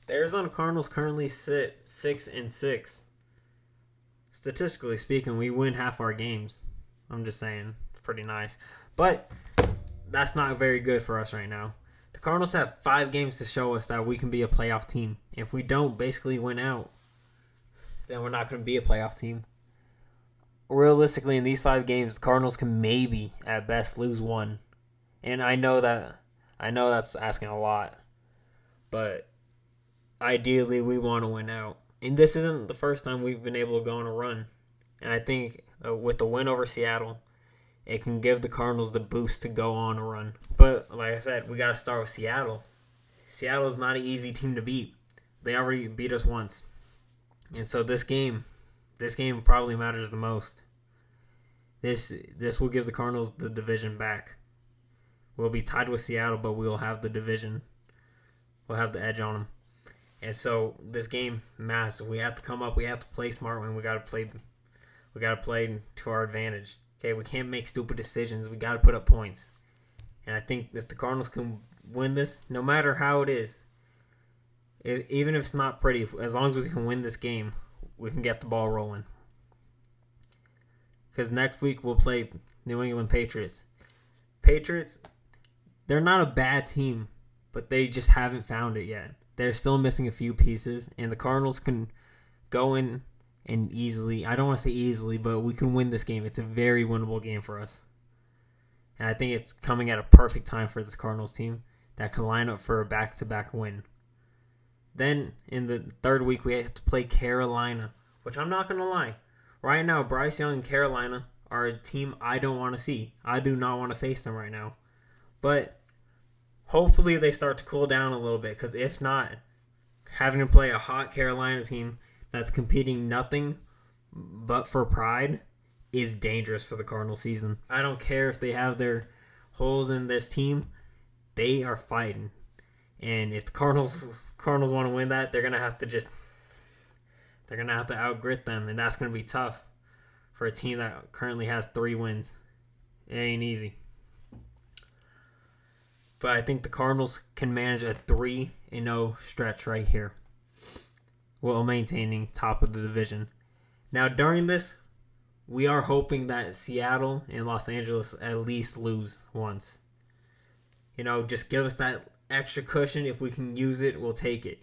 The Arizona Cardinals currently sit 6-6. Statistically speaking, we win half our games. I'm just saying, it's pretty nice. But that's not very good for us right now. The Cardinals have 5 games to show us that we can be a playoff team. If we don't basically win out, then we're not going to be a playoff team. Realistically, in these 5 games, the Cardinals can maybe, at best, lose 1. And I know that's asking a lot. But ideally, we want to win out. And this isn't the first time we've been able to go on a run. And I think with the win over Seattle, it can give the Cardinals the boost to go on a run. But like I said, we got to start with Seattle. Seattle's not an easy team to beat. They already beat us once. And so this game probably matters the most. This will give the Cardinals the division back. We'll be tied with Seattle, but we'll have the division. We'll have the edge on them. And so this game matters. We have to come up. We have to play smart, and we got to play to our advantage. Okay, we can't make stupid decisions. We got to put up points. And I think if the Cardinals can win this, no matter how it is, even if it's not pretty, as long as we can win this game, we can get the ball rolling. Because next week we'll play New England Patriots. Patriots, they're not a bad team, but they just haven't found it yet. They're still missing a few pieces, and the Cardinals can go in and easily, I don't want to say easily, but we can win this game. It's a very winnable game for us. And I think it's coming at a perfect time for this Cardinals team that can line up for a back-to-back win. Then, in the third week, we have to play Carolina, which I'm not going to lie. Right now, Bryce Young and Carolina are a team I don't want to see. I do not want to face them right now. But hopefully they start to cool down a little bit, because if not, having to play a hot Carolina team that's competing nothing but for pride is dangerous for the Cardinals season. I don't care if they have their holes in this team. They are fighting. And if the Cardinals want to win that, they're going to have to outgrit them, and that's going to be tough for a team that currently has 3 wins. It ain't easy. But I think the Cardinals can manage a 3-0 stretch right here while maintaining top of the division. Now, during this, we are hoping that Seattle and Los Angeles at least lose once. Just give us that extra cushion. If we can use it, we'll take it,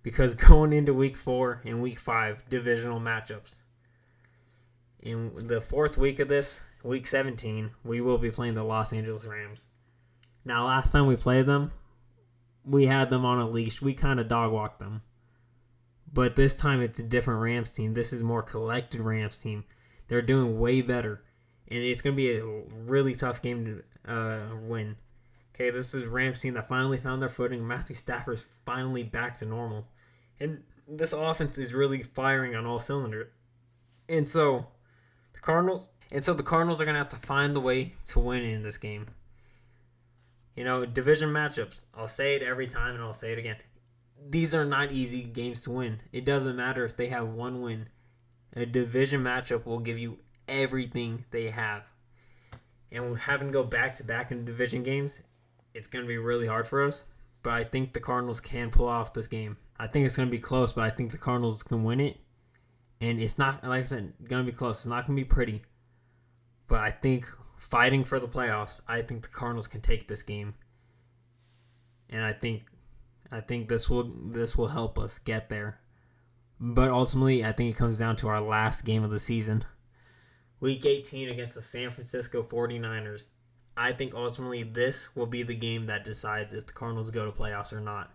Because going into week 4 and week 5, divisional matchups. In the 4th week of this, week 17, we will be playing the Los Angeles Rams. Now, last time we played them, we had them on a leash. We kind of dog-walked them. But this time, it's a different Rams team. This is a more collected Rams team. They're doing way better. And it's going to be a really tough game to win. Okay, this is a Rams team that finally found their footing. Matthew Stafford's finally back to normal. And this offense is really firing on all cylinders. And so the Cardinals are going to have to find the way to win in this game. Division matchups. I'll say it every time and I'll say it again. These are not easy games to win. It doesn't matter if they have 1 win. A division matchup will give you everything they have. And having to go back-to-back in division games, it's going to be really hard for us. But I think the Cardinals can pull off this game. I think it's going to be close, but I think the Cardinals can win it. And it's not, like I said, going to be close. It's not going to be pretty. But I think fighting for the playoffs, I think the Cardinals can take this game. And I think this will help us get there. But ultimately, I think it comes down to our last game of the season. Week 18 against the San Francisco 49ers. I think ultimately this will be the game that decides if the Cardinals go to playoffs or not.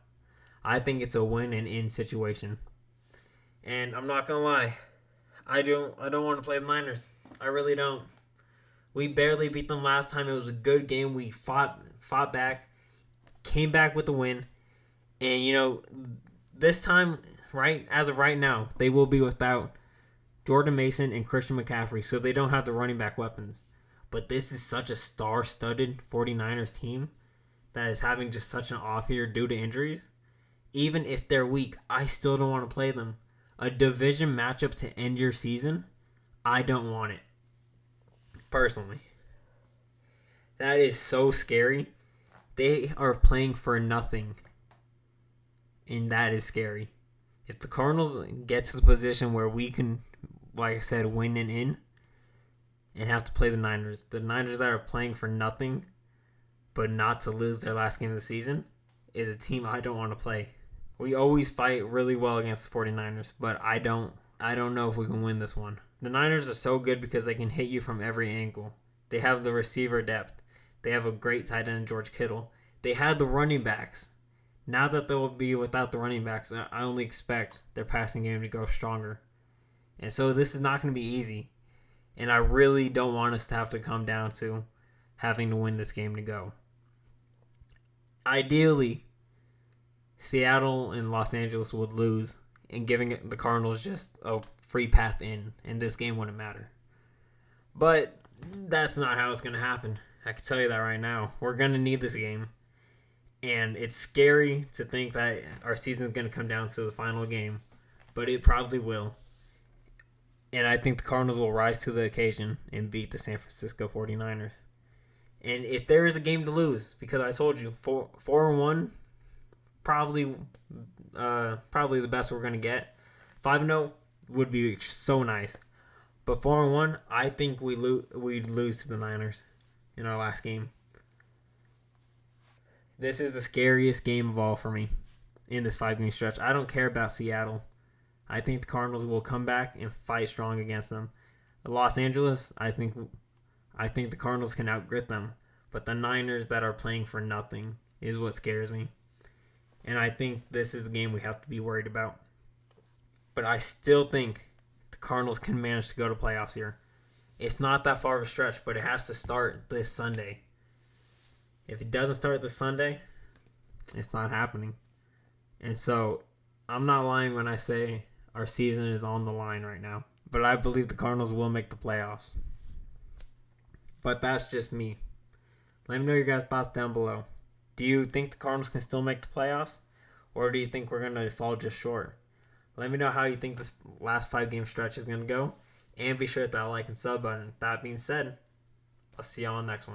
I think it's a win and in situation. And I'm not going to lie. I don't want to play the Niners. I really don't. We barely beat them last time. It was a good game. We fought back, came back with the win. And, this time, right, as of right now, they will be without Jordan Mason and Christian McCaffrey, so they don't have the running back weapons. But this is such a star-studded 49ers team that is having just such an off year due to injuries. Even if they're weak, I still don't want to play them. A division matchup to end your season, I don't want it. Personally. That is so scary. They are playing for nothing. and that is scary. If the Cardinals get to the position where we can, like I said, win and in, and have to play the Niners that are playing for nothing but not to lose their last game of the season, is a team I don't want to play. We always fight really well against the 49ers, but I don't know if we can win this one. The Niners are so good because they can hit you from every angle. They have the receiver depth. They have a great tight end, George Kittle. They had the running backs. Now that they'll be without the running backs, I only expect their passing game to go stronger. And so this is not going to be easy. And I really don't want us to have to come down to having to win this game to go. Ideally, Seattle and Los Angeles would lose, and giving the Cardinals just a free path in, and this game wouldn't matter. But that's not how it's going to happen. I can tell you that right now. We're going to need this game. And it's scary to think that our season is going to come down to the final game, but it probably will. And I think the Cardinals will rise to the occasion and beat the San Francisco 49ers. And if there is a game to lose, because I told you, 4-1, probably the best we're going to get. 5-0 would be so nice. But 4-1, I think we'd lose to the Niners in our last game. This is the scariest game of all for me in this 5-game stretch. I don't care about Seattle. I think the Cardinals will come back and fight strong against them. Los Angeles, I think the Cardinals can outgrit them. But the Niners that are playing for nothing is what scares me. And I think this is the game we have to be worried about. But I still think the Cardinals can manage to go to playoffs here. It's not that far of a stretch, but it has to start this Sunday. If it doesn't start this Sunday, it's not happening. And so, I'm not lying when I say our season is on the line right now. But I believe the Cardinals will make the playoffs. But that's just me. Let me know your guys' thoughts down below. Do you think the Cardinals can still make the playoffs? Or do you think we're going to fall just short? Let me know how you think this last 5-game stretch is going to go. And be sure to hit that like and sub button. That being said, I'll see y'all on the next one.